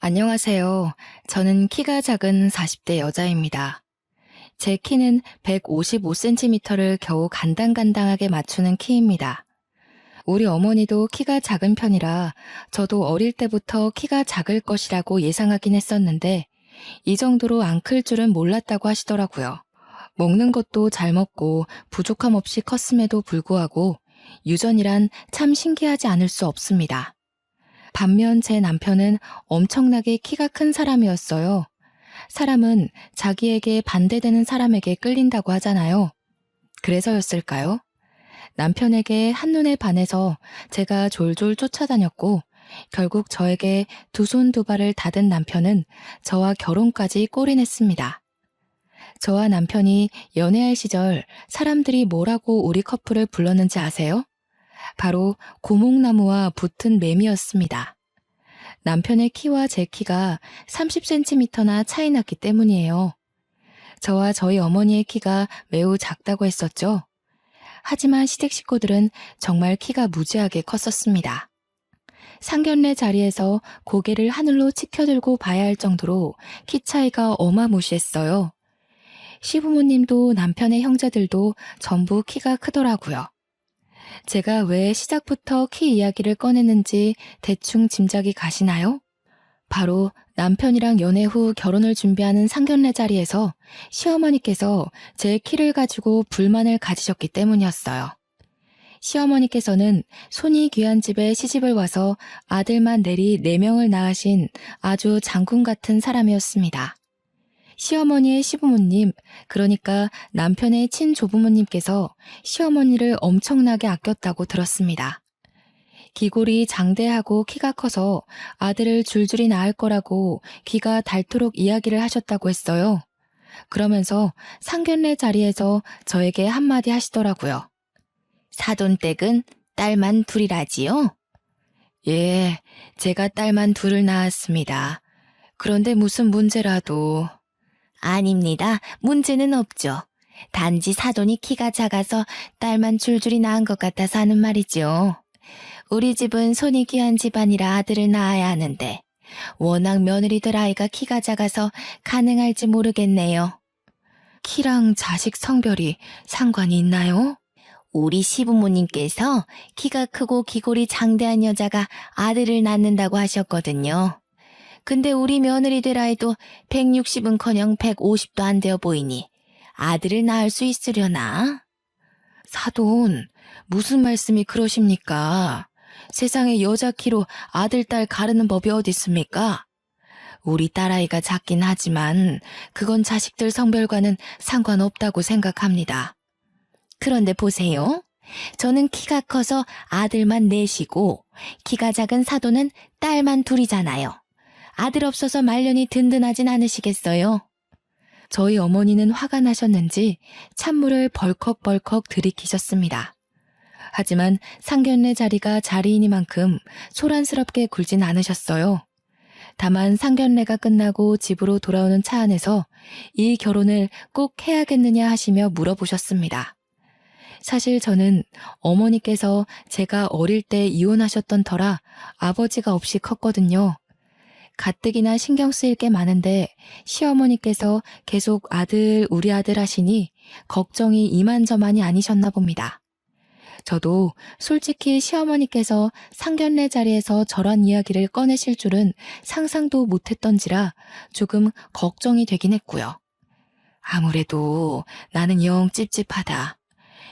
안녕하세요. 저는 키가 작은 40대 여자입니다. 제 키는 155cm를 겨우 간당간당하게 맞추는 키입니다. 우리 어머니도 키가 작은 편이라 저도 어릴 때부터 키가 작을 것이라고 예상하긴 했었는데 이 정도로 안 클 줄은 몰랐다고 하시더라고요. 먹는 것도 잘 먹고 부족함 없이 컸음에도 불구하고 유전이란 참 신기하지 않을 수 없습니다. 반면 제 남편은 엄청나게 키가 큰 사람이었어요. 사람은 자기에게 반대되는 사람에게 끌린다고 하잖아요. 그래서였을까요? 남편에게 한눈에 반해서 제가 졸졸 쫓아다녔고, 결국 저에게 두 손 두 발을 닫은 남편은 저와 결혼까지 골인했습니다. 저와 남편이 연애할 시절 사람들이 뭐라고 우리 커플을 불렀는지 아세요? 바로 고목나무와 붙은 매미였습니다. 남편의 키와 제 키가 30cm나 차이 났기 때문이에요. 저와 저희 어머니의 키가 매우 작다고 했었죠. 하지만 시댁 식구들은 정말 키가 무지하게 컸었습니다. 상견례 자리에서 고개를 하늘로 치켜들고 봐야 할 정도로 키 차이가 어마무시했어요. 시부모님도 남편의 형제들도 전부 키가 크더라고요. 제가 왜 시작부터 키 이야기를 꺼냈는지 대충 짐작이 가시나요? 바로 남편이랑 연애 후 결혼을 준비하는 상견례 자리에서 시어머니께서 제 키를 가지고 불만을 가지셨기 때문이었어요. 시어머니께서는 손이 귀한 집에 시집을 와서 아들만 내리 4명을 낳으신 아주 장군 같은 사람이었습니다. 시어머니의 시부모님, 그러니까 남편의 친조부모님께서 시어머니를 엄청나게 아꼈다고 들었습니다. 기골이 장대하고 키가 커서 아들을 줄줄이 낳을 거라고 귀가 닳도록 이야기를 하셨다고 했어요. 그러면서 상견례 자리에서 저에게 한마디 하시더라고요. 사돈댁은 딸만 둘이라지요? 예, 제가 딸만 둘을 낳았습니다. 그런데 무슨 문제라도... 아닙니다. 문제는 없죠. 단지 사돈이 키가 작아서 딸만 줄줄이 낳은 것 같아서 하는 말이죠. 우리 집은 손이 귀한 집안이라 아들을 낳아야 하는데 워낙 며느리들 아이가 키가 작아서 가능할지 모르겠네요. 키랑 자식 성별이 상관이 있나요? 우리 시부모님께서 키가 크고 기골이 장대한 여자가 아들을 낳는다고 하셨거든요. 근데 우리 며느리들 아이도 160은커녕 150도 안 되어 보이니 아들을 낳을 수 있으려나? 사돈, 무슨 말씀이 그러십니까? 세상에 여자 키로 아들, 딸 가르는 법이 어디 있습니까? 우리 딸아이가 작긴 하지만 그건 자식들 성별과는 상관없다고 생각합니다. 그런데 보세요. 저는 키가 커서 아들만 넷이고 키가 작은 사돈은 딸만 둘이잖아요. 아들 없어서 말년이 든든하진 않으시겠어요? 저희 어머니는 화가 나셨는지 찬물을 벌컥벌컥 들이키셨습니다. 하지만 상견례 자리가 자리이니만큼 소란스럽게 굴진 않으셨어요. 다만 상견례가 끝나고 집으로 돌아오는 차 안에서 이 결혼을 꼭 해야겠느냐 하시며 물어보셨습니다. 사실 저는 어머니께서 제가 어릴 때 이혼하셨던 터라 아버지가 없이 컸거든요. 가뜩이나 신경 쓰일 게 많은데 시어머니께서 계속 아들, 우리 아들 하시니 걱정이 이만저만이 아니셨나 봅니다. 저도 솔직히 시어머니께서 상견례 자리에서 저런 이야기를 꺼내실 줄은 상상도 못했던지라 조금 걱정이 되긴 했고요. 아무래도 나는 영 찝찝하다.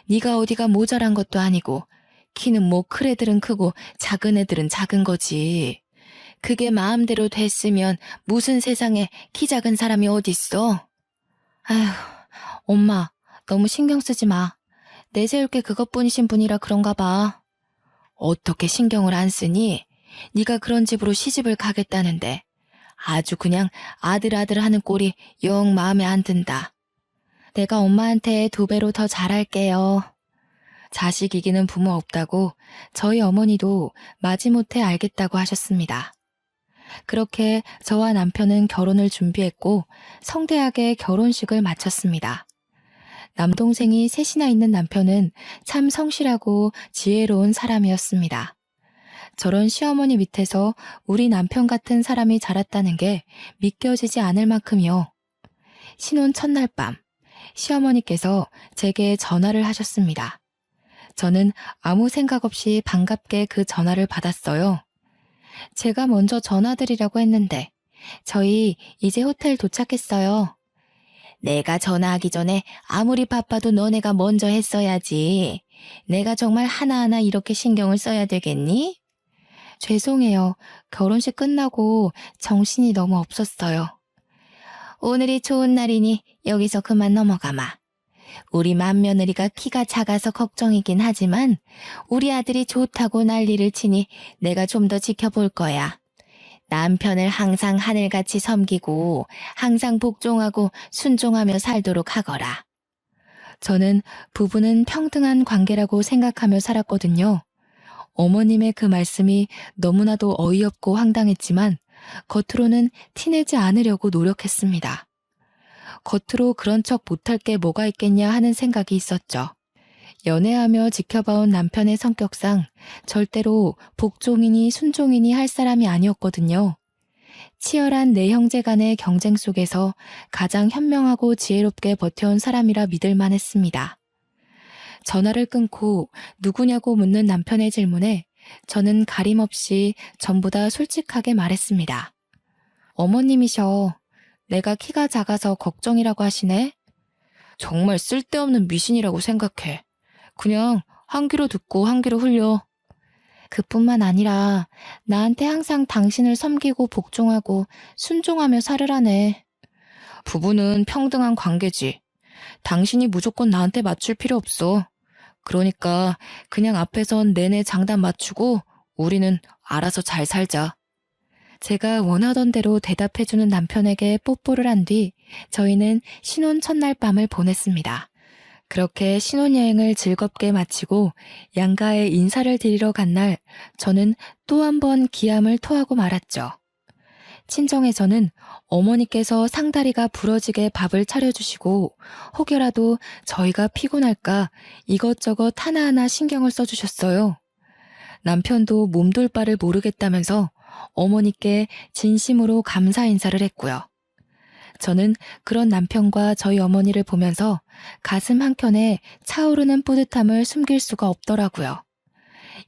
네가 어디가 모자란 것도 아니고 키는 뭐 큰 애들은 크고 작은 애들은 작은 거지. 그게 마음대로 됐으면 무슨 세상에 키 작은 사람이 어딨어? 아휴, 엄마, 너무 신경 쓰지 마. 내세울 게 그것뿐이신 분이라 그런가 봐. 어떻게 신경을 안 쓰니? 네가 그런 집으로 시집을 가겠다는데 아주 그냥 아들 하는 꼴이 영 마음에 안 든다. 내가 엄마한테 2배로 더 잘할게요. 자식 이기는 부모 없다고 저희 어머니도 마지못해 알겠다고 하셨습니다. 그렇게 저와 남편은 결혼을 준비했고 성대하게 결혼식을 마쳤습니다. 남동생이 셋이나 있는 남편은 참 성실하고 지혜로운 사람이었습니다. 저런 시어머니 밑에서 우리 남편 같은 사람이 자랐다는 게 믿겨지지 않을 만큼이요. 신혼 첫날 밤, 시어머니께서 제게 전화를 하셨습니다. 저는 아무 생각 없이 반갑게 그 전화를 받았어요. 제가 먼저 전화드리려고 했는데, 저희 이제 호텔 도착했어요. 내가 전화하기 전에 아무리 바빠도 너네가 먼저 했어야지. 내가 정말 하나하나 이렇게 신경을 써야 되겠니? 죄송해요. 결혼식 끝나고 정신이 너무 없었어요. 오늘이 좋은 날이니 여기서 그만 넘어가마. 우리 맏며느리가 키가 작아서 걱정이긴 하지만 우리 아들이 좋다고 난리를 치니 내가 좀 더 지켜볼 거야. 남편을 항상 하늘같이 섬기고 항상 복종하고 순종하며 살도록 하거라. 저는 부부는 평등한 관계라고 생각하며 살았거든요. 어머님의 그 말씀이 너무나도 어이없고 황당했지만 겉으로는 티내지 않으려고 노력했습니다. 겉으로 그런 척 못할 게 뭐가 있겠냐 하는 생각이 있었죠. 연애하며 지켜봐온 남편의 성격상 절대로 복종이니 순종이니 할 사람이 아니었거든요. 치열한 내 형제 간의 경쟁 속에서 가장 현명하고 지혜롭게 버텨온 사람이라 믿을 만했습니다. 전화를 끊고 누구냐고 묻는 남편의 질문에 저는 가림없이 전부 다 솔직하게 말했습니다. 어머님이셔. 내가 키가 작아서 걱정이라고 하시네? 정말 쓸데없는 미신이라고 생각해. 그냥 한 귀로 듣고 한 귀로 흘려. 그뿐만 아니라 나한테 항상 당신을 섬기고 복종하고 순종하며 살으라네. 부부는 평등한 관계지. 당신이 무조건 나한테 맞출 필요 없어. 그러니까 그냥 앞에선 내내 장단 맞추고 우리는 알아서 잘 살자. 제가 원하던 대로 대답해주는 남편에게 뽀뽀를 한 뒤 저희는 신혼 첫날 밤을 보냈습니다. 그렇게 신혼여행을 즐겁게 마치고 양가에 인사를 드리러 간 날 저는 또 한 번 기함을 토하고 말았죠. 친정에서는 어머니께서 상다리가 부러지게 밥을 차려주시고 혹여라도 저희가 피곤할까 이것저것 하나하나 신경을 써주셨어요. 남편도 몸둘 바를 모르겠다면서 어머니께 진심으로 감사 인사를 했고요. 저는 그런 남편과 저희 어머니를 보면서 가슴 한켠에 차오르는 뿌듯함을 숨길 수가 없더라고요.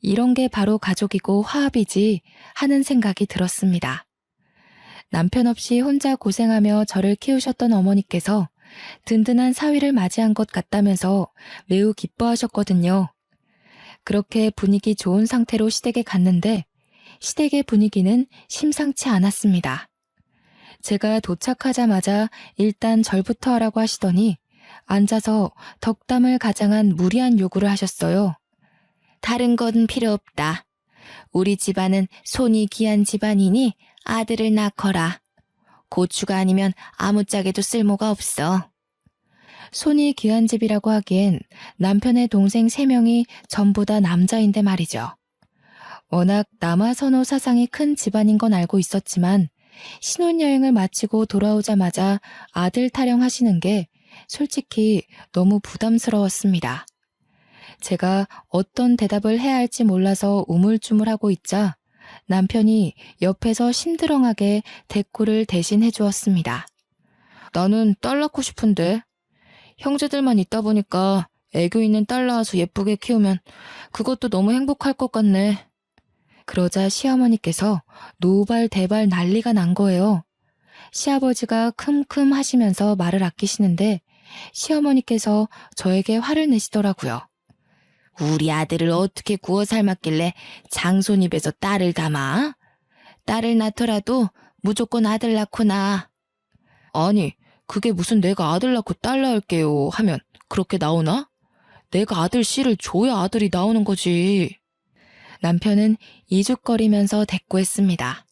이런 게 바로 가족이고 화합이지 하는 생각이 들었습니다. 남편 없이 혼자 고생하며 저를 키우셨던 어머니께서 든든한 사위를 맞이한 것 같다면서 매우 기뻐하셨거든요. 그렇게 분위기 좋은 상태로 시댁에 갔는데 시댁의 분위기는 심상치 않았습니다. 제가 도착하자마자 일단 절부터 하라고 하시더니 앉아서 덕담을 가장한 무리한 요구를 하셨어요. 다른 건 필요 없다. 우리 집안은 손이 귀한 집안이니 아들을 낳거라. 고추가 아니면 아무짝에도 쓸모가 없어. 손이 귀한 집이라고 하기엔 남편의 동생 3명이 전부 다 남자인데 말이죠. 워낙 남아선호 사상이 큰 집안인 건 알고 있었지만 신혼여행을 마치고 돌아오자마자 아들 타령하시는 게 솔직히 너무 부담스러웠습니다. 제가 어떤 대답을 해야 할지 몰라서 우물쭈물하고 있자 남편이 옆에서 심드렁하게 대꾸를 대신 해주었습니다. 나는 딸 낳고 싶은데 형제들만 있다 보니까 애교 있는 딸 낳아서 예쁘게 키우면 그것도 너무 행복할 것 같네. 그러자 시어머니께서 노발대발 난리가 난 거예요. 시아버지가 큼큼 하시면서 말을 아끼시는데 시어머니께서 저에게 화를 내시더라고요. 우리 아들을 어떻게 구워 삶았길래 장손 입에서 딸을 담아? 딸을 낳더라도 무조건 아들 낳고 낳아. 아니, 그게 무슨 내가 아들 낳고 딸 낳을게요 하면 그렇게 나오나? 내가 아들 씨를 줘야 아들이 나오는 거지. 남편은 이죽거리면서 대꾸했습니다.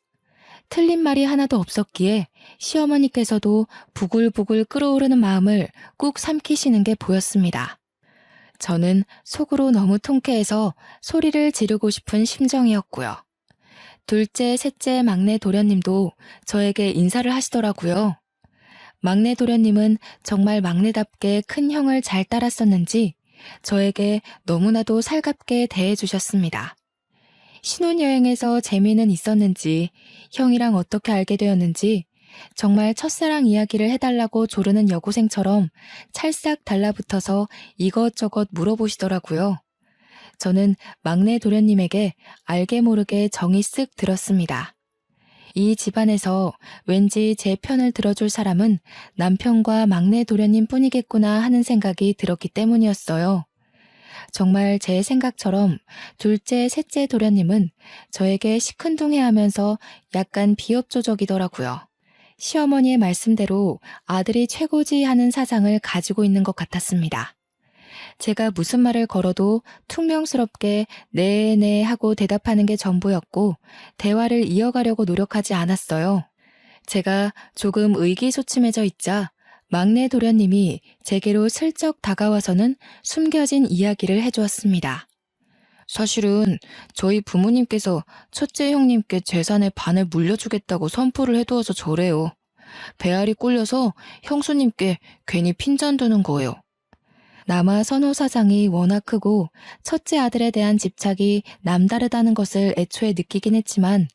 틀린 말이 하나도 없었기에 시어머니께서도 부글부글 끓어오르는 마음을 꾹 삼키시는 게 보였습니다. 저는 속으로 너무 통쾌해서 소리를 지르고 싶은 심정이었고요. 둘째, 셋째 막내 도련님도 저에게 인사를 하시더라고요. 막내 도련님은 정말 막내답게 큰 형을 잘 따랐었는지 저에게 너무나도 살갑게 대해주셨습니다. 신혼여행에서 재미는 있었는지, 형이랑 어떻게 알게 되었는지, 정말 첫사랑 이야기를 해달라고 조르는 여고생처럼 찰싹 달라붙어서 이것저것 물어보시더라고요. 저는 막내 도련님에게 알게 모르게 정이 쓱 들었습니다. 이 집안에서 왠지 제 편을 들어줄 사람은 남편과 막내 도련님 뿐이겠구나 하는 생각이 들었기 때문이었어요. 정말 제 생각처럼 둘째, 셋째 도련님은 저에게 시큰둥해하면서 약간 비협조적이더라고요. 시어머니의 말씀대로 아들이 최고지 하는 사상을 가지고 있는 것 같았습니다. 제가 무슨 말을 걸어도 퉁명스럽게 네네 하고 대답하는 게 전부였고 대화를 이어가려고 노력하지 않았어요. 제가 조금 의기소침해져 있자 막내 도련님이 제게로 슬쩍 다가와서는 숨겨진 이야기를 해주었습니다. 사실은 저희 부모님께서 첫째 형님께 재산의 반을 물려주겠다고 선포를 해두어서 저래요. 배알이 꼴려서 형수님께 괜히 핀잔 드는 거예요. 남아 선호 사상이 워낙 크고 첫째 아들에 대한 집착이 남다르다는 것을 애초에 느끼긴 했지만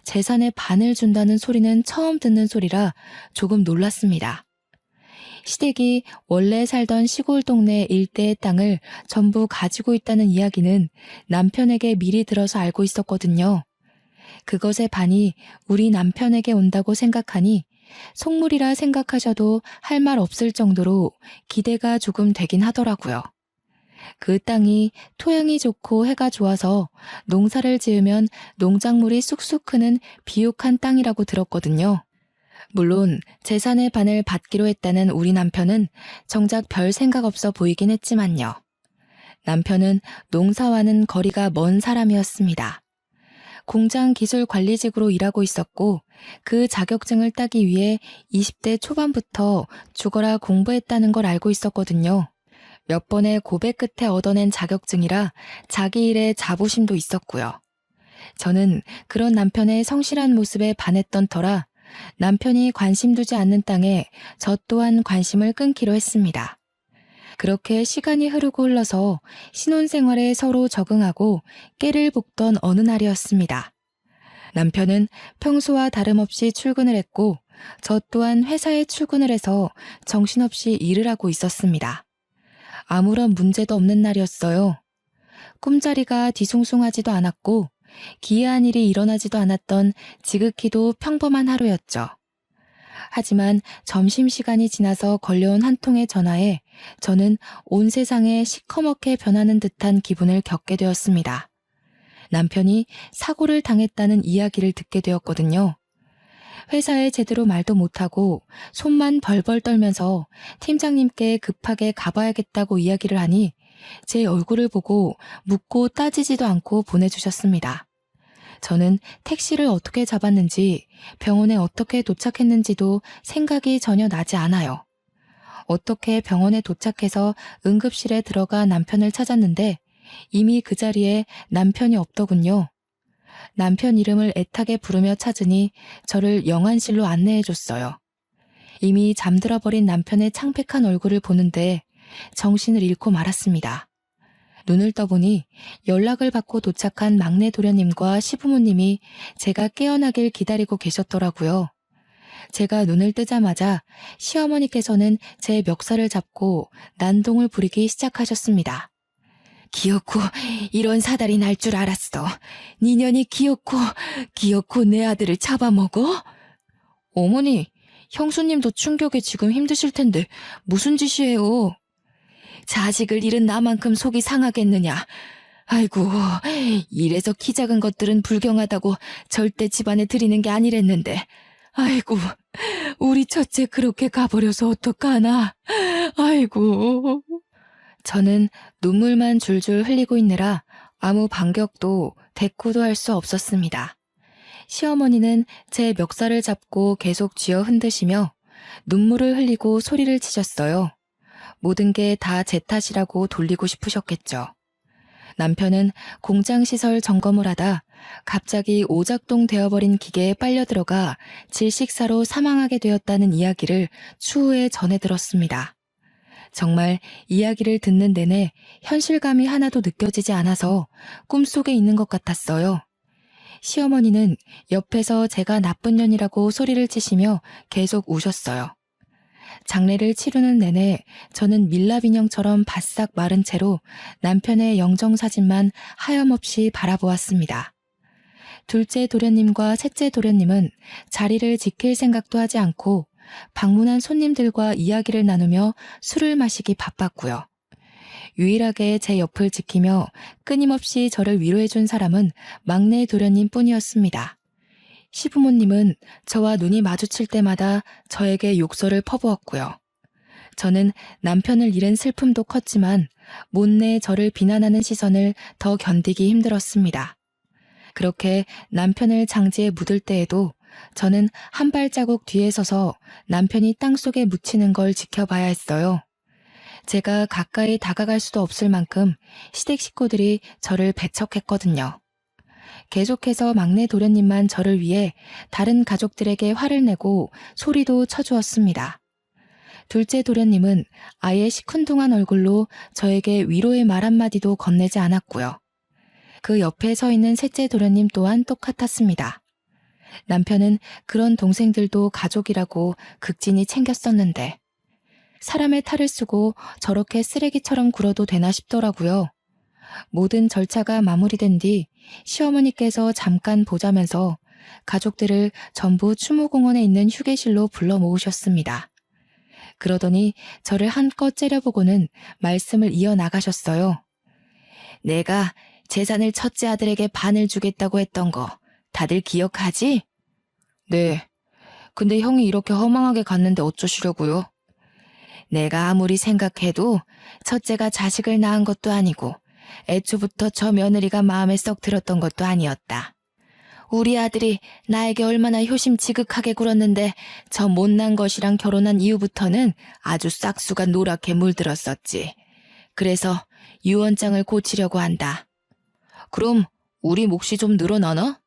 재산의 반을 준다는 소리는 처음 듣는 소리라 조금 놀랐습니다. 시댁이 원래 살던 시골 동네 일대의 땅을 전부 가지고 있다는 이야기는 남편에게 미리 들어서 알고 있었거든요. 그것의 반이 우리 남편에게 온다고 생각하니 속물이라 생각하셔도 할 말 없을 정도로 기대가 조금 되긴 하더라고요. 그 땅이 토양이 좋고 해가 좋아서 농사를 지으면 농작물이 쑥쑥 크는 비옥한 땅이라고 들었거든요. 물론 재산의 반을 받기로 했다는 우리 남편은 정작 별 생각 없어 보이긴 했지만요. 남편은 농사와는 거리가 먼 사람이었습니다. 공장 기술 관리직으로 일하고 있었고 그 자격증을 따기 위해 20대 초반부터 죽어라 공부했다는 걸 알고 있었거든요. 몇 번의 고백 끝에 얻어낸 자격증이라 자기 일에 자부심도 있었고요. 저는 그런 남편의 성실한 모습에 반했던 터라 남편이 관심 두지 않는 땅에 저 또한 관심을 끊기로 했습니다. 그렇게 시간이 흐르고 흘러서 신혼생활에 서로 적응하고 깨를 볶던 어느 날이었습니다. 남편은 평소와 다름없이 출근을 했고 저 또한 회사에 출근을 해서 정신없이 일을 하고 있었습니다. 아무런 문제도 없는 날이었어요. 꿈자리가 뒤숭숭하지도 않았고 기이한 일이 일어나지도 않았던 지극히도 평범한 하루였죠. 하지만 점심시간이 지나서 걸려온 한 통의 전화에 저는 온 세상에 시커멓게 변하는 듯한 기분을 겪게 되었습니다. 남편이 사고를 당했다는 이야기를 듣게 되었거든요. 회사에 제대로 말도 못하고 손만 벌벌 떨면서 팀장님께 급하게 가봐야겠다고 이야기를 하니 제 얼굴을 보고 묻고 따지지도 않고 보내주셨습니다. 저는 택시를 어떻게 잡았는지 병원에 어떻게 도착했는지도 생각이 전혀 나지 않아요. 어떻게 병원에 도착해서 응급실에 들어가 남편을 찾았는데 이미 그 자리에 남편이 없더군요. 남편 이름을 애타게 부르며 찾으니 저를 영안실로 안내해줬어요. 이미 잠들어버린 남편의 창백한 얼굴을 보는데 정신을 잃고 말았습니다. 눈을 떠보니 연락을 받고 도착한 막내 도련님과 시부모님이 제가 깨어나길 기다리고 계셨더라고요. 제가 눈을 뜨자마자 시어머니께서는 제 멱살을 잡고 난동을 부리기 시작하셨습니다. 기어코 이런 사달이 날 줄 알았어. 니년이 기어코 내 아들을 잡아먹어? 어머니, 형수님도 충격에 지금 힘드실 텐데 무슨 짓이에요? 자식을 잃은 나만큼 속이 상하겠느냐. 아이고, 이래서 키 작은 것들은 불경하다고 절대 집안에 들이는 게 아니랬는데. 아이고, 우리 첫째 그렇게 가버려서 어떡하나. 아이고. 저는 눈물만 줄줄 흘리고 있느라 아무 반격도 대꾸도 할 수 없었습니다. 시어머니는 제 멱살을 잡고 계속 쥐어 흔드시며 눈물을 흘리고 소리를 치셨어요. 모든 게 다 제 탓이라고 돌리고 싶으셨겠죠. 남편은 공장시설 점검을 하다 갑자기 오작동 되어버린 기계에 빨려 들어가 질식사로 사망하게 되었다는 이야기를 추후에 전해 들었습니다. 정말 이야기를 듣는 내내 현실감이 하나도 느껴지지 않아서 꿈속에 있는 것 같았어요. 시어머니는 옆에서 제가 나쁜 년이라고 소리를 치시며 계속 우셨어요. 장례를 치르는 내내 저는 밀랍 인형처럼 바싹 마른 채로 남편의 영정사진만 하염없이 바라보았습니다. 둘째 도련님과 셋째 도련님은 자리를 지킬 생각도 하지 않고 방문한 손님들과 이야기를 나누며 술을 마시기 바빴고요. 유일하게 제 옆을 지키며 끊임없이 저를 위로해준 사람은 막내 도련님 뿐이었습니다. 시부모님은 저와 눈이 마주칠 때마다 저에게 욕설을 퍼부었고요. 저는 남편을 잃은 슬픔도 컸지만 못내 저를 비난하는 시선을 더 견디기 힘들었습니다. 그렇게 남편을 장지에 묻을 때에도 저는 한 발자국 뒤에 서서 남편이 땅속에 묻히는 걸 지켜봐야 했어요. 제가 가까이 다가갈 수도 없을 만큼 시댁 식구들이 저를 배척했거든요. 계속해서 막내 도련님만 저를 위해 다른 가족들에게 화를 내고 소리도 쳐주었습니다. 둘째 도련님은 아예 시큰둥한 얼굴로 저에게 위로의 말 한마디도 건네지 않았고요. 그 옆에 서 있는 셋째 도련님 또한 똑같았습니다. 남편은 그런 동생들도 가족이라고 극진히 챙겼었는데 사람의 탈을 쓰고 저렇게 쓰레기처럼 굴어도 되나 싶더라고요. 모든 절차가 마무리된 뒤 시어머니께서 잠깐 보자면서 가족들을 전부 추모공원에 있는 휴게실로 불러 모으셨습니다. 그러더니 저를 한껏 째려보고는 말씀을 이어나가셨어요. 내가 재산을 첫째 아들에게 반을 주겠다고 했던 거 다들 기억하지? 네. 근데 형이 이렇게 허망하게 갔는데 어쩌시려고요? 내가 아무리 생각해도 첫째가 자식을 낳은 것도 아니고 애초부터 저 며느리가 마음에 썩 들었던 것도 아니었다. 우리 아들이 나에게 얼마나 효심 지극하게 굴었는데 저 못난 것이랑 결혼한 이후부터는 아주 싹수가 노랗게 물들었었지. 그래서 유언장을 고치려고 한다. 그럼 우리 몫이 좀 늘어나나?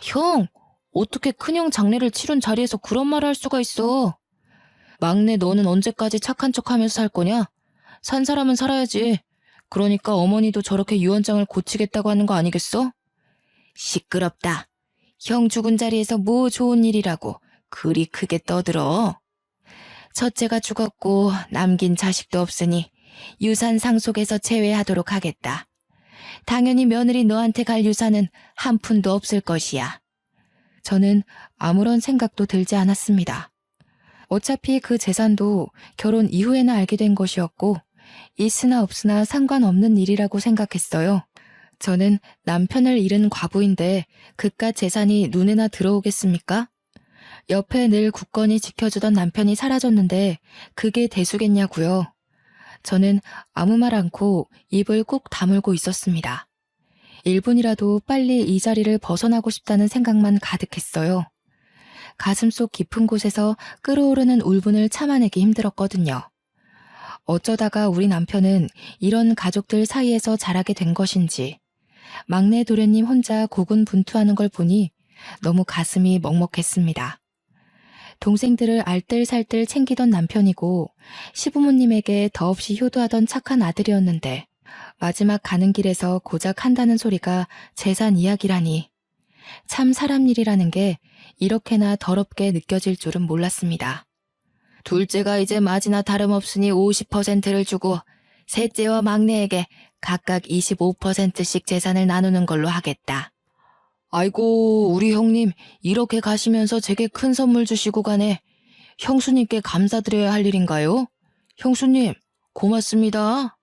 형, 어떻게 큰형 장례를 치른 자리에서 그런 말을 할 수가 있어? 막내 너는 언제까지 착한 척하면서 살 거냐? 산 사람은 살아야지. 그러니까 어머니도 저렇게 유언장을 고치겠다고 하는 거 아니겠어? 시끄럽다. 형 죽은 자리에서 뭐 좋은 일이라고 그리 크게 떠들어. 첫째가 죽었고 남긴 자식도 없으니 유산 상속에서 제외하도록 하겠다. 당연히 며느리 너한테 갈 유산은 한 푼도 없을 것이야. 저는 아무런 생각도 들지 않았습니다. 어차피 그 재산도 결혼 이후에나 알게 된 것이었고 있으나 없으나 상관없는 일이라고 생각했어요. 저는 남편을 잃은 과부인데 그깟 재산이 눈에나 들어오겠습니까? 옆에 늘 굳건히 지켜주던 남편이 사라졌는데 그게 대수겠냐고요. 저는 아무 말 않고 입을 꾹 다물고 있었습니다. 1분이라도 빨리 이 자리를 벗어나고 싶다는 생각만 가득했어요. 가슴속 깊은 곳에서 끓어오르는 울분을 참아내기 힘들었거든요. 어쩌다가 우리 남편은 이런 가족들 사이에서 자라게 된 것인지 막내 도련님 혼자 고군분투하는 걸 보니 너무 가슴이 먹먹했습니다. 동생들을 알뜰살뜰 챙기던 남편이고 시부모님에게 더없이 효도하던 착한 아들이었는데 마지막 가는 길에서 고작 한다는 소리가 재산 이야기라니. 참 사람 일이라는 게 이렇게나 더럽게 느껴질 줄은 몰랐습니다. 둘째가 이제 맞이나 다름없으니 50%를 주고 셋째와 막내에게 각각 25%씩 재산을 나누는 걸로 하겠다. 아이고, 우리 형님 이렇게 가시면서 제게 큰 선물 주시고 가네. 형수님께 감사드려야 할 일인가요? 형수님, 고맙습니다.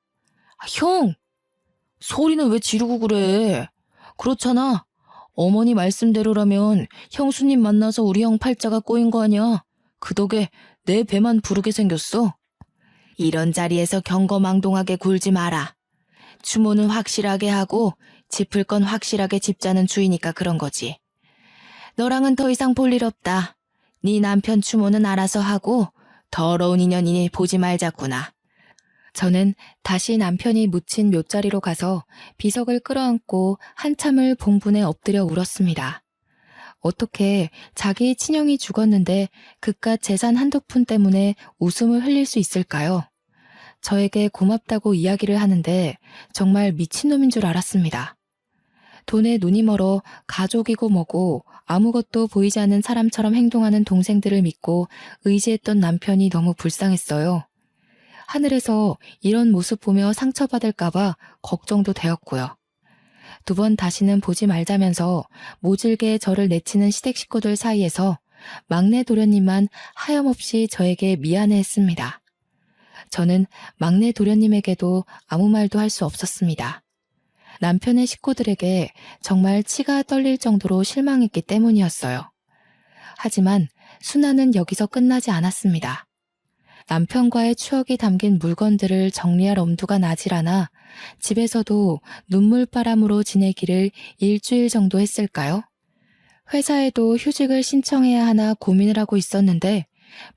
형! 소리는 왜 지르고 그래? 그렇잖아. 어머니 말씀대로라면 형수님 만나서 우리 형 팔자가 꼬인 거 아니야. 그 덕에 내 배만 부르게 생겼어. 이런 자리에서 경거망동하게 굴지 마라. 추모는 확실하게 하고 짚을 건 확실하게 짚자는 주의니까 그런 거지. 너랑은 더 이상 볼 일 없다. 네 남편 추모는 알아서 하고 더러운 인연이니 보지 말자꾸나. 저는 다시 남편이 묻힌 묘자리로 가서 비석을 끌어안고 한참을 봉분에 엎드려 울었습니다. 어떻게 자기 친형이 죽었는데 그깟 재산 한두 푼 때문에 웃음을 흘릴 수 있을까요? 저에게 고맙다고 이야기를 하는데 정말 미친놈인 줄 알았습니다. 돈에 눈이 멀어 가족이고 뭐고 아무것도 보이지 않는 사람처럼 행동하는 동생들을 믿고 의지했던 남편이 너무 불쌍했어요. 하늘에서 이런 모습 보며 상처받을까봐 걱정도 되었고요. 두 번 다시는 보지 말자면서 모질게 저를 내치는 시댁 식구들 사이에서 막내 도련님만 하염없이 저에게 미안해했습니다. 저는 막내 도련님에게도 아무 말도 할 수 없었습니다. 남편의 식구들에게 정말 치가 떨릴 정도로 실망했기 때문이었어요. 하지만 순환은 여기서 끝나지 않았습니다. 남편과의 추억이 담긴 물건들을 정리할 엄두가 나질 않아 집에서도 눈물바람으로 지내기를 일주일 정도 했을까요? 회사에도 휴직을 신청해야 하나 고민을 하고 있었는데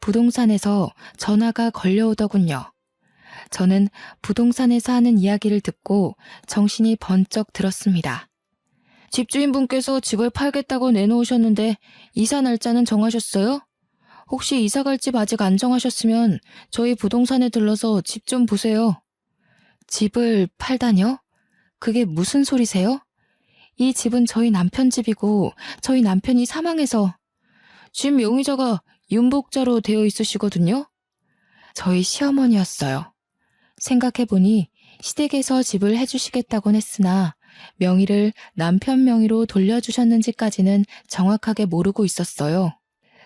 부동산에서 전화가 걸려오더군요. 저는 부동산에서 하는 이야기를 듣고 정신이 번쩍 들었습니다. 집주인분께서 집을 팔겠다고 내놓으셨는데 이사 날짜는 정하셨어요? 혹시 이사 갈 집 아직 안 정하셨으면 저희 부동산에 들러서 집 좀 보세요. 집을 팔다뇨? 그게 무슨 소리세요? 이 집은 저희 남편 집이고 저희 남편이 사망해서 집 용의자가 윤복자로 되어 있으시거든요? 저희 시어머니였어요. 생각해보니 시댁에서 집을 해주시겠다곤 했으나 명의를 남편 명의로 돌려주셨는지까지는 정확하게 모르고 있었어요.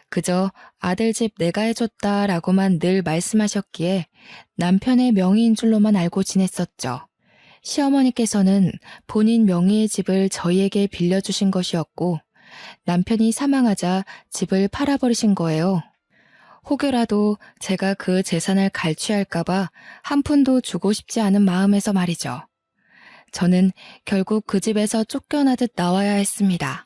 그저 아들 집 내가 해줬다라고만 늘 말씀하셨기에 남편의 명의인 줄로만 알고 지냈었죠. 시어머니께서는 본인 명의의 집을 저희에게 빌려주신 것이었고 남편이 사망하자 집을 팔아버리신 거예요. 혹여라도 제가 그 재산을 갈취할까봐 한 푼도 주고 싶지 않은 마음에서 말이죠. 저는 결국 그 집에서 쫓겨나듯 나와야 했습니다.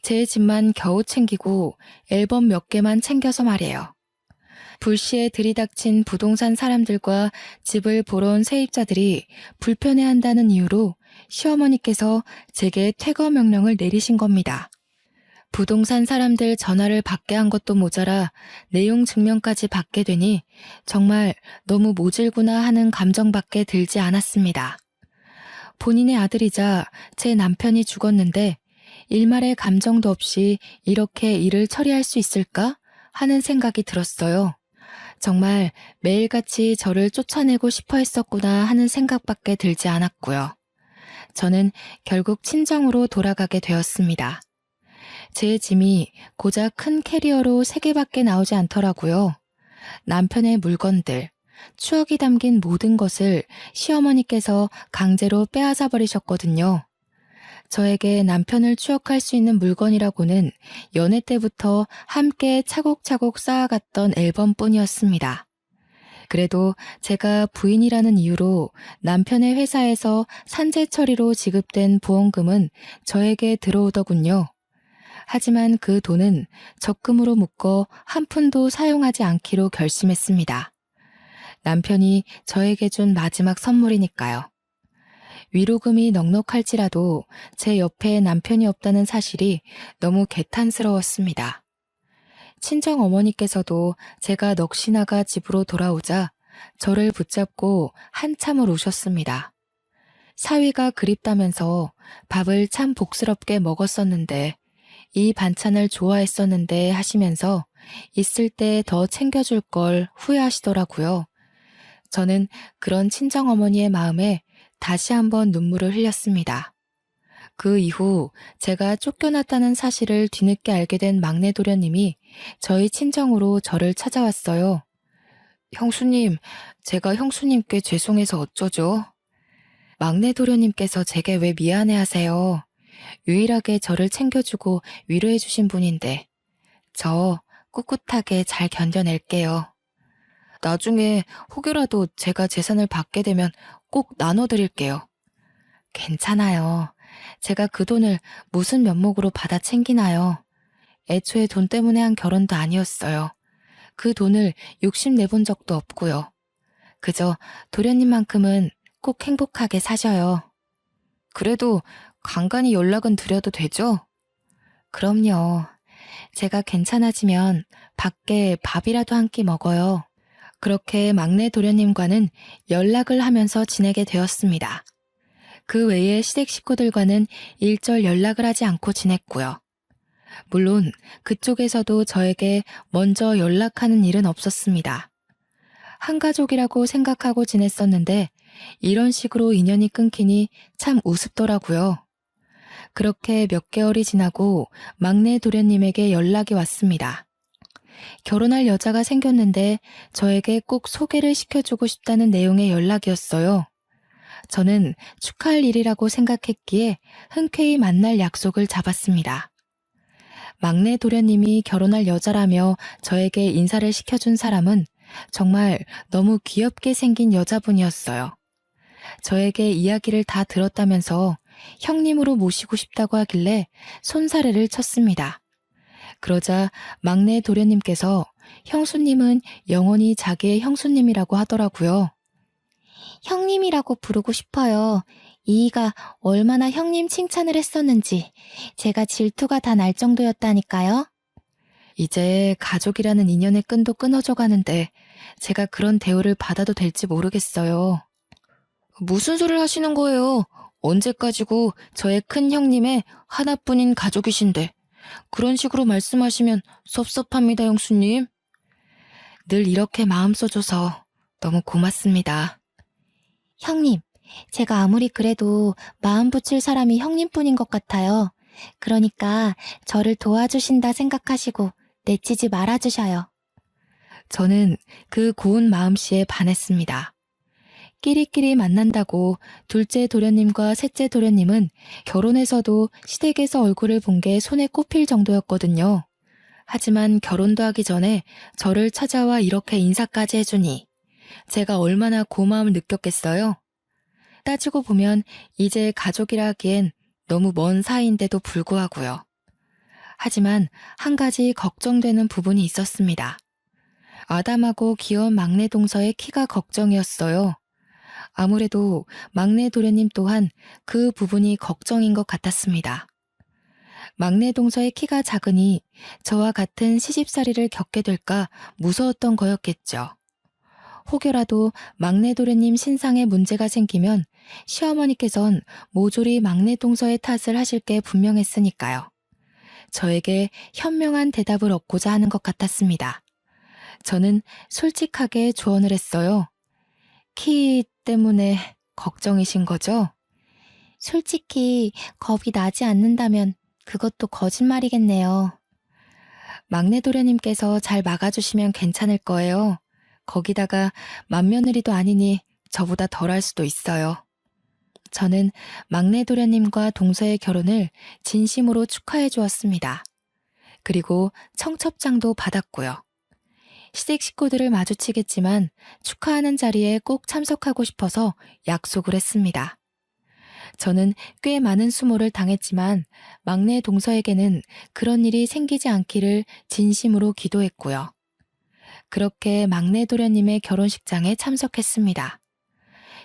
제 집만 겨우 챙기고 앨범 몇 개만 챙겨서 말이에요. 불시에 들이닥친 부동산 사람들과 집을 보러 온 세입자들이 불편해한다는 이유로 시어머니께서 제게 퇴거 명령을 내리신 겁니다. 부동산 사람들 전화를 받게 한 것도 모자라 내용 증명까지 받게 되니 정말 너무 모질구나 하는 감정밖에 들지 않았습니다. 본인의 아들이자 제 남편이 죽었는데 일말의 감정도 없이 이렇게 일을 처리할 수 있을까 하는 생각이 들었어요. 정말 매일같이 저를 쫓아내고 싶어 했었구나 하는 생각밖에 들지 않았고요. 저는 결국 친정으로 돌아가게 되었습니다. 제 짐이 고작 큰 캐리어로 3개밖에 나오지 않더라고요. 남편의 물건들, 추억이 담긴 모든 것을 시어머니께서 강제로 빼앗아 버리셨거든요. 저에게 남편을 추억할 수 있는 물건이라고는 연애 때부터 함께 차곡차곡 쌓아갔던 앨범뿐이었습니다. 그래도 제가 부인이라는 이유로 남편의 회사에서 산재 처리로 지급된 보험금은 저에게 들어오더군요. 하지만 그 돈은 적금으로 묶어 한 푼도 사용하지 않기로 결심했습니다. 남편이 저에게 준 마지막 선물이니까요. 위로금이 넉넉할지라도 제 옆에 남편이 없다는 사실이 너무 개탄스러웠습니다. 친정 어머니께서도 제가 넋이 나가 집으로 돌아오자 저를 붙잡고 한참을 우셨습니다. 사위가 그립다면서 밥을 참 복스럽게 먹었었는데 이 반찬을 좋아했었는데 하시면서 있을 때 더 챙겨줄 걸 후회하시더라고요. 저는 그런 친정어머니의 마음에 다시 한번 눈물을 흘렸습니다. 그 이후 제가 쫓겨났다는 사실을 뒤늦게 알게 된 막내 도련님이 저희 친정으로 저를 찾아왔어요. 형수님, 제가 형수님께 죄송해서 어쩌죠? 막내 도련님께서 제게 왜 미안해하세요? 유일하게 저를 챙겨주고 위로해주신 분인데 저 꿋꿋하게 잘 견뎌낼게요. 나중에 혹여라도 제가 재산을 받게 되면 꼭 나눠드릴게요. 괜찮아요. 제가 그 돈을 무슨 면목으로 받아 챙기나요? 애초에 돈 때문에 한 결혼도 아니었어요. 그 돈을 욕심내본 적도 없고요. 그저 도련님만큼은 꼭 행복하게 사셔요. 그래도 간간히 연락은 드려도 되죠? 그럼요. 제가 괜찮아지면 밖에 밥이라도 한 끼 먹어요. 그렇게 막내 도련님과는 연락을 하면서 지내게 되었습니다. 그 외에 시댁 식구들과는 일절 연락을 하지 않고 지냈고요. 물론 그쪽에서도 저에게 먼저 연락하는 일은 없었습니다. 한 가족이라고 생각하고 지냈었는데 이런 식으로 인연이 끊기니 참 우습더라고요. 그렇게 몇 개월이 지나고 막내 도련님에게 연락이 왔습니다. 결혼할 여자가 생겼는데 저에게 꼭 소개를 시켜주고 싶다는 내용의 연락이었어요. 저는 축하할 일이라고 생각했기에 흔쾌히 만날 약속을 잡았습니다. 막내 도련님이 결혼할 여자라며 저에게 인사를 시켜준 사람은 정말 너무 귀엽게 생긴 여자분이었어요. 저에게 이야기를 다 들었다면서 형님으로 모시고 싶다고 하길래 손사래를 쳤습니다. 그러자 막내 도련님께서 형수님은 영원히 자기의 형수님이라고 하더라고요. 형님이라고 부르고 싶어요. 이이가 얼마나 형님 칭찬을 했었는지 제가 질투가 다 날 정도였다니까요. 이제 가족이라는 인연의 끈도 끊어져 가는데 제가 그런 대우를 받아도 될지 모르겠어요. 무슨 소리를 하시는 거예요? 언제까지고 저의 큰 형님의 하나뿐인 가족이신데 그런 식으로 말씀하시면 섭섭합니다, 형수님. 늘 이렇게 마음 써줘서 너무 고맙습니다. 형님, 제가 아무리 그래도 마음 붙일 사람이 형님뿐인 것 같아요. 그러니까 저를 도와주신다 생각하시고 내치지 말아주셔요. 저는 그 고운 마음씨에 반했습니다. 끼리끼리 만난다고 둘째 도련님과 셋째 도련님은 결혼해서도 시댁에서 얼굴을 본 게 손에 꼽힐 정도였거든요. 하지만 결혼도 하기 전에 저를 찾아와 이렇게 인사까지 해주니 제가 얼마나 고마움을 느꼈겠어요? 따지고 보면 이제 가족이라 하기엔 너무 먼 사이인데도 불구하고요. 하지만 한 가지 걱정되는 부분이 있었습니다. 아담하고 귀여운 막내 동서의 키가 걱정이었어요. 아무래도 막내 도련님 또한 그 부분이 걱정인 것 같았습니다. 막내 동서의 키가 작으니 저와 같은 시집살이를 겪게 될까 무서웠던 거였겠죠. 혹여라도 막내 도련님 신상에 문제가 생기면 시어머니께선 모조리 막내 동서의 탓을 하실 게 분명했으니까요. 저에게 현명한 대답을 얻고자 하는 것 같았습니다. 저는 솔직하게 조언을 했어요. 키 때문에 걱정이신 거죠? 솔직히 겁이 나지 않는다면 그것도 거짓말이겠네요. 막내 도련님께서 잘 막아주시면 괜찮을 거예요. 거기다가 맏며느리도 아니니 저보다 덜할 수도 있어요. 저는 막내 도련님과 동서의 결혼을 진심으로 축하해 주었습니다. 그리고 청첩장도 받았고요. 시댁 식구들을 마주치겠지만 축하하는 자리에 꼭 참석하고 싶어서 약속을 했습니다. 저는 꽤 많은 수모를 당했지만 막내 동서에게는 그런 일이 생기지 않기를 진심으로 기도했고요. 그렇게 막내 도련님의 결혼식장에 참석했습니다.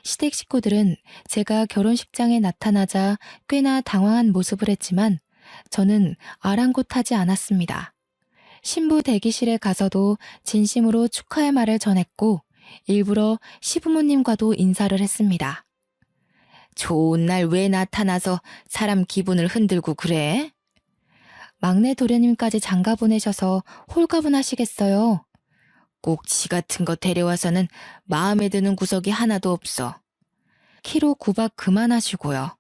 시댁 식구들은 제가 결혼식장에 나타나자 꽤나 당황한 모습을 했지만 저는 아랑곳하지 않았습니다. 신부 대기실에 가서도 진심으로 축하의 말을 전했고 일부러 시부모님과도 인사를 했습니다. 좋은 날 왜 나타나서 사람 기분을 흔들고 그래? 막내 도련님까지 장가 보내셔서 홀가분하시겠어요. 꼭지 같은 거 데려와서는 마음에 드는 구석이 하나도 없어. 키로 구박 그만하시고요.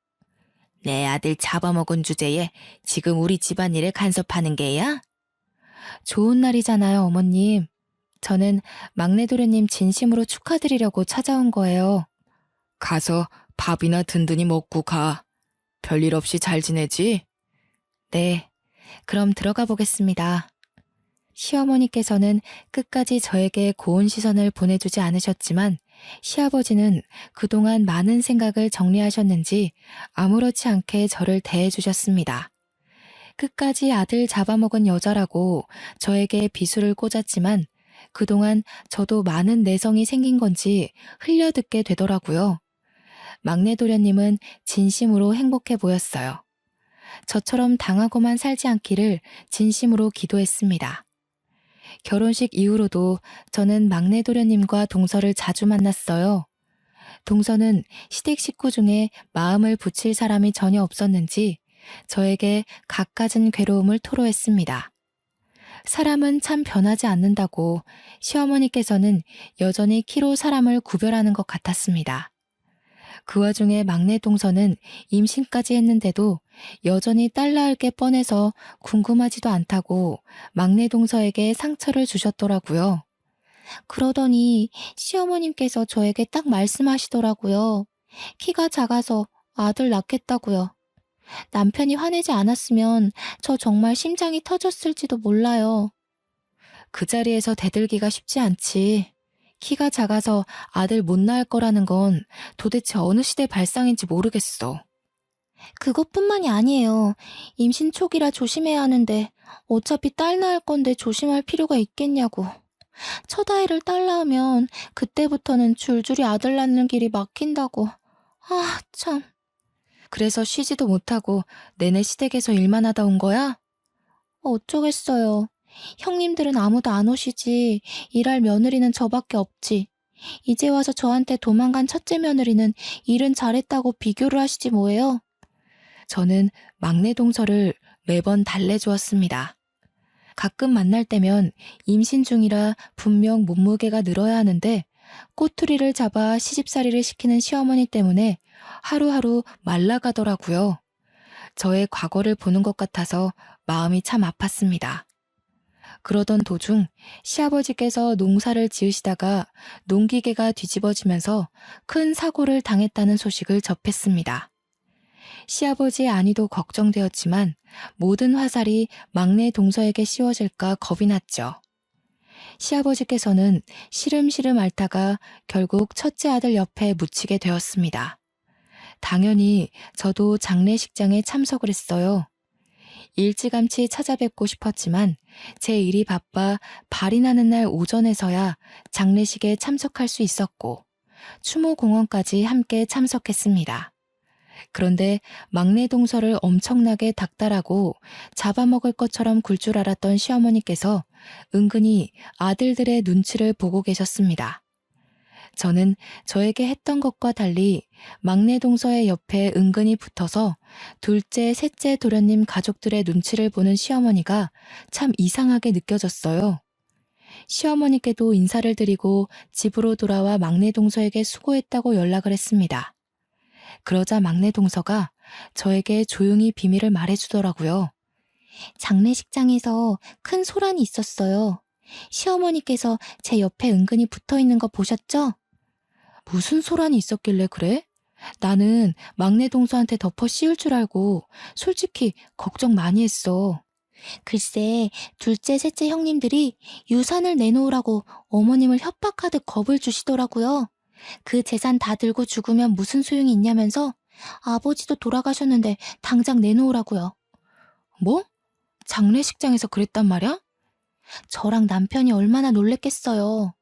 내 아들 잡아먹은 주제에 지금 우리 집안일에 간섭하는 게야? 좋은 날이잖아요, 어머님. 저는 막내 도련님 진심으로 축하드리려고 찾아온 거예요. 가서 밥이나 든든히 먹고 가. 별일 없이 잘 지내지? 네, 그럼 들어가 보겠습니다. 시어머니께서는 끝까지 저에게 고운 시선을 보내주지 않으셨지만 시아버지는 그동안 많은 생각을 정리하셨는지 아무렇지 않게 저를 대해주셨습니다. 끝까지 아들 잡아먹은 여자라고 저에게 비수를 꽂았지만 그동안 저도 많은 내성이 생긴 건지 흘려듣게 되더라고요. 막내 도련님은 진심으로 행복해 보였어요. 저처럼 당하고만 살지 않기를 진심으로 기도했습니다. 결혼식 이후로도 저는 막내 도련님과 동서를 자주 만났어요. 동서는 시댁 식구 중에 마음을 붙일 사람이 전혀 없었는지 저에게 갖가진 괴로움을 토로했습니다. 사람은 참 변하지 않는다고 시어머니께서는 여전히 키로 사람을 구별하는 것 같았습니다. 그 와중에 막내 동서는 임신까지 했는데도 여전히 딸 낳을 게 뻔해서 궁금하지도 않다고 막내 동서에게 상처를 주셨더라고요. 그러더니 시어머님께서 저에게 딱 말씀하시더라고요. 키가 작아서 아들 낳겠다고요. 남편이 화내지 않았으면 저 정말 심장이 터졌을지도 몰라요. 그 자리에서 대들기가 쉽지 않지. 키가 작아서 아들 못 낳을 거라는 건 도대체 어느 시대 발상인지 모르겠어. 그것뿐만이 아니에요. 임신 초기라 조심해야 하는데 어차피 딸 낳을 건데 조심할 필요가 있겠냐고. 첫 아이를 딸 낳으면 그때부터는 줄줄이 아들 낳는 길이 막힌다고. 아, 참. 그래서 쉬지도 못하고 내내 시댁에서 일만 하다 온 거야? 어쩌겠어요. 형님들은 아무도 안 오시지. 일할 며느리는 저밖에 없지. 이제 와서 저한테 도망간 첫째 며느리는 일은 잘했다고 비교를 하시지 뭐예요. 저는 막내 동서를 매번 달래주었습니다. 가끔 만날 때면 임신 중이라 분명 몸무게가 늘어야 하는데 꼬투리를 잡아 시집살이를 시키는 시어머니 때문에 하루하루 말라가더라고요. 저의 과거를 보는 것 같아서 마음이 참 아팠습니다. 그러던 도중 시아버지께서 농사를 지으시다가 농기계가 뒤집어지면서 큰 사고를 당했다는 소식을 접했습니다. 시아버지의 안위도 걱정되었지만 모든 화살이 막내 동서에게 씌워질까 겁이 났죠. 시아버지께서는 시름시름 앓다가 결국 첫째 아들 옆에 묻히게 되었습니다. 당연히 저도 장례식장에 참석을 했어요. 일찌감치 찾아뵙고 싶었지만 제 일이 바빠 발이 나는 날 오전에서야 장례식에 참석할 수 있었고 추모공원까지 함께 참석했습니다. 그런데 막내 동서를 엄청나게 닥달하고 잡아먹을 것처럼 굴 줄 알았던 시어머니께서 은근히 아들들의 눈치를 보고 계셨습니다. 저는 저에게 했던 것과 달리 막내 동서의 옆에 은근히 붙어서 둘째, 셋째 도련님 가족들의 눈치를 보는 시어머니가 참 이상하게 느껴졌어요. 시어머니께도 인사를 드리고 집으로 돌아와 막내 동서에게 수고했다고 연락을 했습니다. 그러자 막내 동서가 저에게 조용히 비밀을 말해주더라고요. 장례식장에서 큰 소란이 있었어요. 시어머니께서 제 옆에 은근히 붙어있는 거 보셨죠? 무슨 소란이 있었길래 그래? 나는 막내 동서한테 덮어 씌울 줄 알고 솔직히 걱정 많이 했어. 글쎄, 둘째, 셋째 형님들이 유산을 내놓으라고 어머님을 협박하듯 겁을 주시더라고요. 그 재산 다 들고 죽으면 무슨 소용이 있냐면서 아버지도 돌아가셨는데 당장 내놓으라고요. 뭐? 장례식장에서 그랬단 말이야? 저랑 남편이 얼마나 놀랬겠어요.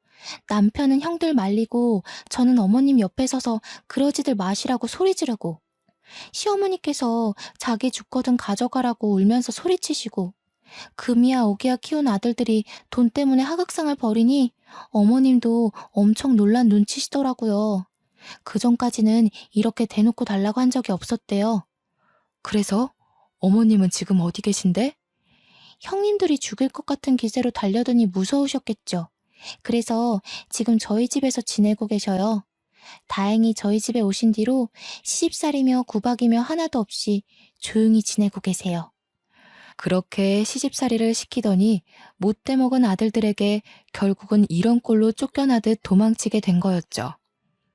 남편은 형들 말리고 저는 어머님 옆에 서서 그러지들 마시라고 소리 지르고 시어머니께서 자기 죽거든 가져가라고 울면서 소리치시고 금이야 오기야 키운 아들들이 돈 때문에 하극상을 벌이니 어머님도 엄청 놀란 눈치시더라고요. 그전까지는 이렇게 대놓고 달라고 한 적이 없었대요. 그래서 어머님은 지금 어디 계신데? 형님들이 죽일 것 같은 기세로 달려드니 무서우셨겠죠. 그래서 지금 저희 집에서 지내고 계셔요. 다행히 저희 집에 오신 뒤로 시집살이며 구박이며 하나도 없이 조용히 지내고 계세요. 그렇게 시집살이를 시키더니 못돼 먹은 아들들에게 결국은 이런 꼴로 쫓겨나듯 도망치게 된 거였죠.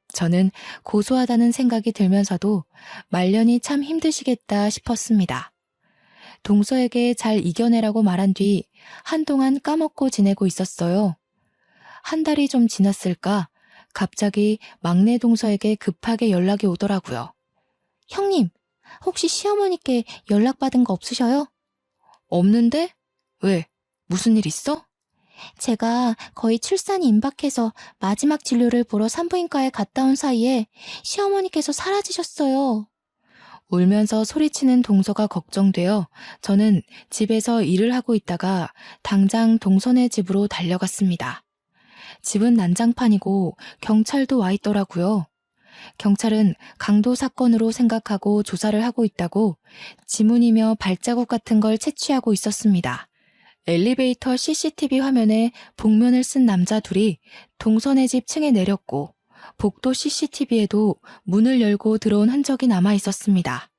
저는 고소하다는 생각이 들면서도 말년이 참 힘드시겠다 싶었습니다. 동서에게 잘 이겨내라고 말한 뒤 한동안 까먹고 지내고 있었어요. 한 달이 좀 지났을까 갑자기 막내 동서에게 급하게 연락이 오더라고요. 형님, 혹시 시어머니께 연락받은 거 없으셔요? 없는데? 왜? 무슨 일 있어? 제가 거의 출산이 임박해서 마지막 진료를 보러 산부인과에 갔다 온 사이에 시어머니께서 사라지셨어요. 울면서 소리치는 동서가 걱정되어 저는 집에서 일을 하고 있다가 당장 동서네 집으로 달려갔습니다. 집은 난장판이고 경찰도 와 있더라고요. 경찰은 강도 사건으로 생각하고 조사를 하고 있다고 지문이며 발자국 같은 걸 채취하고 있었습니다. 엘리베이터 CCTV 화면에 복면을 쓴 남자 둘이 동선의 집 층에 내렸고 복도 CCTV에도 문을 열고 들어온 흔적이 남아 있었습니다.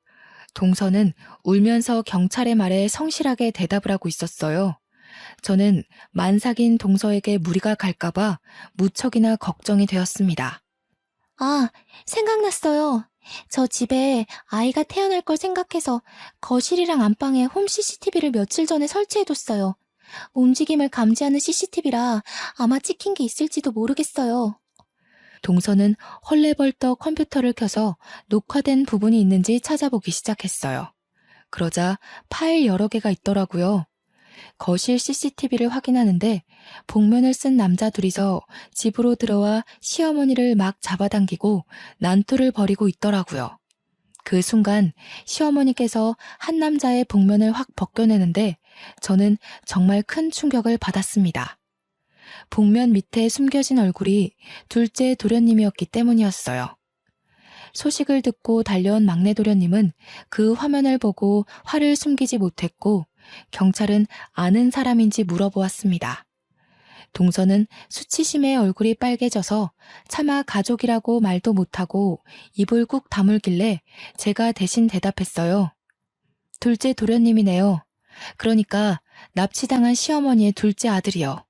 동선은 울면서 경찰의 말에 성실하게 대답을 하고 있었어요. 저는 만삭인 동서에게 무리가 갈까봐 무척이나 걱정이 되었습니다. 아, 생각났어요. 저 집에 아이가 태어날 걸 생각해서 거실이랑 안방에 홈 CCTV를 며칠 전에 설치해뒀어요. 움직임을 감지하는 CCTV라 아마 찍힌 게 있을지도 모르겠어요. 동서는 헐레벌떡 컴퓨터를 켜서 녹화된 부분이 있는지 찾아보기 시작했어요. 그러자 파일 여러 개가 있더라고요. 거실 CCTV를 확인하는데 복면을 쓴 남자 둘이서 집으로 들어와 시어머니를 막 잡아당기고 난투를 벌이고 있더라고요. 그 순간 시어머니께서 한 남자의 복면을 확 벗겨내는데 저는 정말 큰 충격을 받았습니다. 복면 밑에 숨겨진 얼굴이 둘째 도련님이었기 때문이었어요. 소식을 듣고 달려온 막내 도련님은 그 화면을 보고 화를 숨기지 못했고 경찰은 아는 사람인지 물어보았습니다. 동서는 수치심에 얼굴이 빨개져서 차마 가족이라고 말도 못하고 입을 꾹 다물길래 제가 대신 대답했어요. 둘째 도련님이네요. 그러니까 납치당한 시어머니의 둘째 아들이요.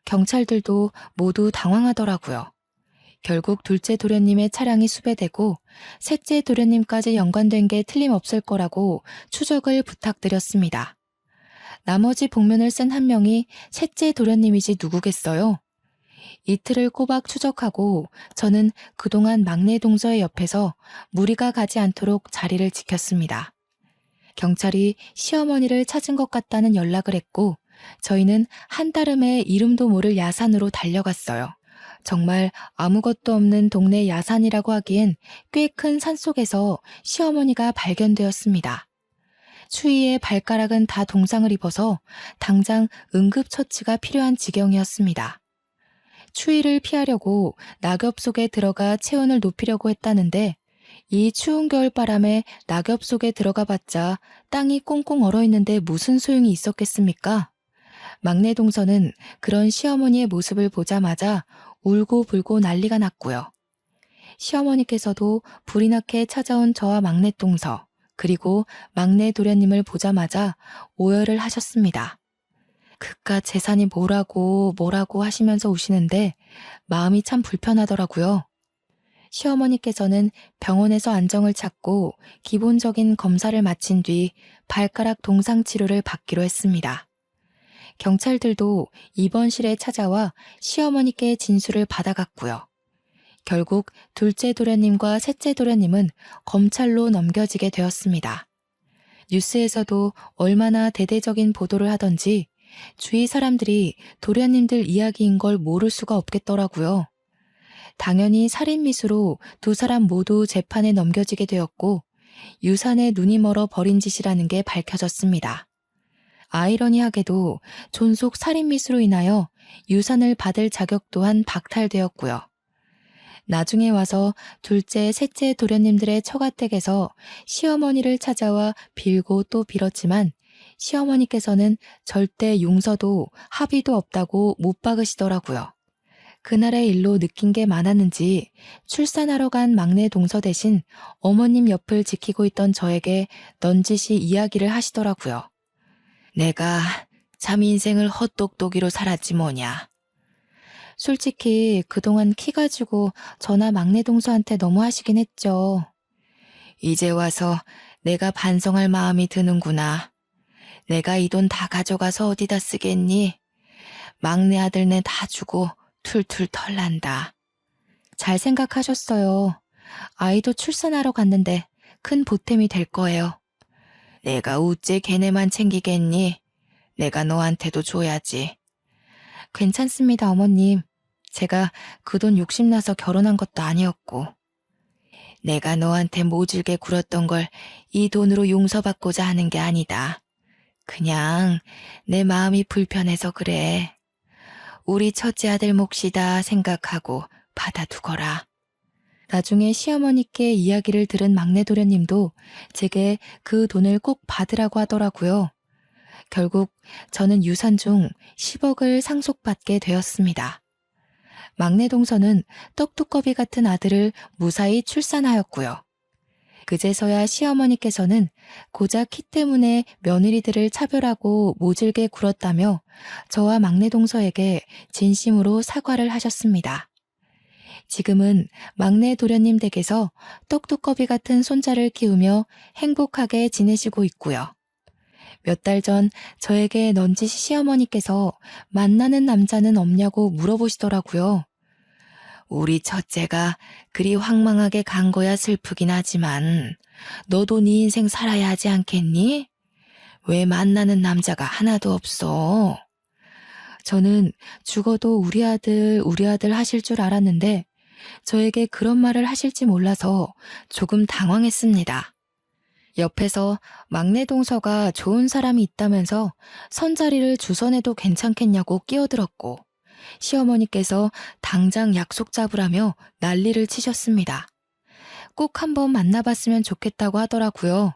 경찰들도 모두 당황하더라고요. 결국 둘째 도련님의 차량이 수배되고 셋째 도련님까지 연관된 게 틀림없을 거라고 추적을 부탁드렸습니다. 나머지 복면을 쓴 한 명이 셋째 도련님이지 누구겠어요? 이틀을 꼬박 추적하고 저는 그동안 막내 동서의 옆에서 무리가 가지 않도록 자리를 지켰습니다. 경찰이 시어머니를 찾은 것 같다는 연락을 했고 저희는 한달음에 이름도 모를 야산으로 달려갔어요. 정말 아무것도 없는 동네 야산이라고 하기엔 꽤 큰 산속에서 시어머니가 발견되었습니다. 추위에 발가락은 다 동상을 입어서 당장 응급처치가 필요한 지경이었습니다. 추위를 피하려고 낙엽 속에 들어가 체온을 높이려고 했다는데 이 추운 겨울바람에 낙엽 속에 들어가 봤자 땅이 꽁꽁 얼어있는데 무슨 소용이 있었겠습니까? 막내 동서는 그런 시어머니의 모습을 보자마자 울고불고 난리가 났고요. 시어머니께서도 불이 나게 찾아온 저와 막내 동서 그리고 막내 도련님을 보자마자 오열을 하셨습니다. 그깟 재산이 뭐라고 하시면서 우시는데 마음이 참 불편하더라고요. 시어머니께서는 병원에서 안정을 찾고 기본적인 검사를 마친 뒤 발가락 동상 치료를 받기로 했습니다. 경찰들도 입원실에 찾아와 시어머니께 진술을 받아갔고요. 결국 둘째 도련님과 셋째 도련님은 검찰로 넘겨지게 되었습니다. 뉴스에서도 얼마나 대대적인 보도를 하던지 주위 사람들이 도련님들 이야기인 걸 모를 수가 없겠더라고요. 당연히 살인미수로 두 사람 모두 재판에 넘겨지게 되었고 유산에 눈이 멀어 버린 짓이라는 게 밝혀졌습니다. 아이러니하게도 존속 살인미수로 인하여 유산을 받을 자격 또한 박탈되었고요. 나중에 와서 둘째, 셋째 도련님들의 처가댁에서 시어머니를 찾아와 빌고 또 빌었지만 시어머니께서는 절대 용서도 합의도 없다고 못 박으시더라고요. 그날의 일로 느낀 게 많았는지 출산하러 간 막내 동서 대신 어머님 옆을 지키고 있던 저에게 넌지시 이야기를 하시더라고요. 내가 참 인생을 헛똑똑이로 살았지 뭐냐. 솔직히 그동안 키 가지고 저나 막내 동서한테 너무 하시긴 했죠. 이제 와서 내가 반성할 마음이 드는구나. 내가 이 돈 다 가져가서 어디다 쓰겠니? 막내 아들네 다 주고 툴툴 털난다. 잘 생각하셨어요. 아이도 출산하러 갔는데 큰 보탬이 될 거예요. 내가 우째 걔네만 챙기겠니? 내가 너한테도 줘야지. 괜찮습니다, 어머님. 제가 그 돈 욕심나서 결혼한 것도 아니었고. 내가 너한테 모질게 굴었던 걸 이 돈으로 용서받고자 하는 게 아니다. 그냥 내 마음이 불편해서 그래. 우리 첫째 아들 몫이다 생각하고 받아두거라. 나중에 시어머니께 이야기를 들은 막내 도련님도 제게 그 돈을 꼭 받으라고 하더라고요. 결국 저는 유산 중 10억을 상속받게 되었습니다. 막내 동서는 떡두꺼비 같은 아들을 무사히 출산하였고요. 그제서야 시어머니께서는 고작 키 때문에 며느리들을 차별하고 모질게 굴었다며 저와 막내 동서에게 진심으로 사과를 하셨습니다. 지금은 막내 도련님 댁에서 떡두꺼비 같은 손자를 키우며 행복하게 지내시고 있고요. 몇 달 전 저에게 넌지시 시어머니께서 만나는 남자는 없냐고 물어보시더라고요. 우리 첫째가 그리 황망하게 간 거야 슬프긴 하지만 너도 네 인생 살아야 하지 않겠니? 왜 만나는 남자가 하나도 없어? 저는 죽어도 우리 아들 하실 줄 알았는데 저에게 그런 말을 하실지 몰라서 조금 당황했습니다. 옆에서 막내 동서가 좋은 사람이 있다면서 선자리를 주선해도 괜찮겠냐고 끼어들었고 시어머니께서 당장 약속 잡으라며 난리를 치셨습니다. 꼭 한번 만나봤으면 좋겠다고 하더라고요.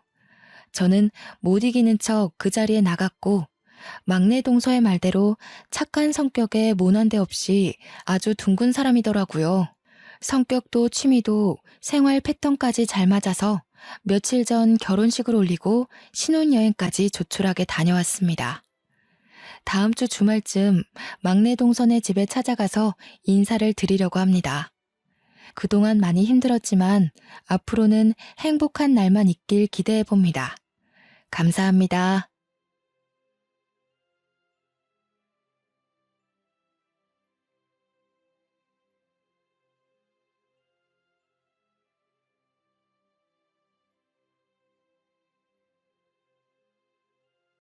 저는 못 이기는 척 그 자리에 나갔고 막내 동서의 말대로 착한 성격에 모난데 없이 아주 둥근 사람이더라고요. 성격도 취미도 생활 패턴까지 잘 맞아서 며칠 전 결혼식을 올리고 신혼여행까지 조촐하게 다녀왔습니다. 다음 주 주말쯤 막내 동선의 집에 찾아가서 인사를 드리려고 합니다. 그동안 많이 힘들었지만 앞으로는 행복한 날만 있길 기대해 봅니다. 감사합니다.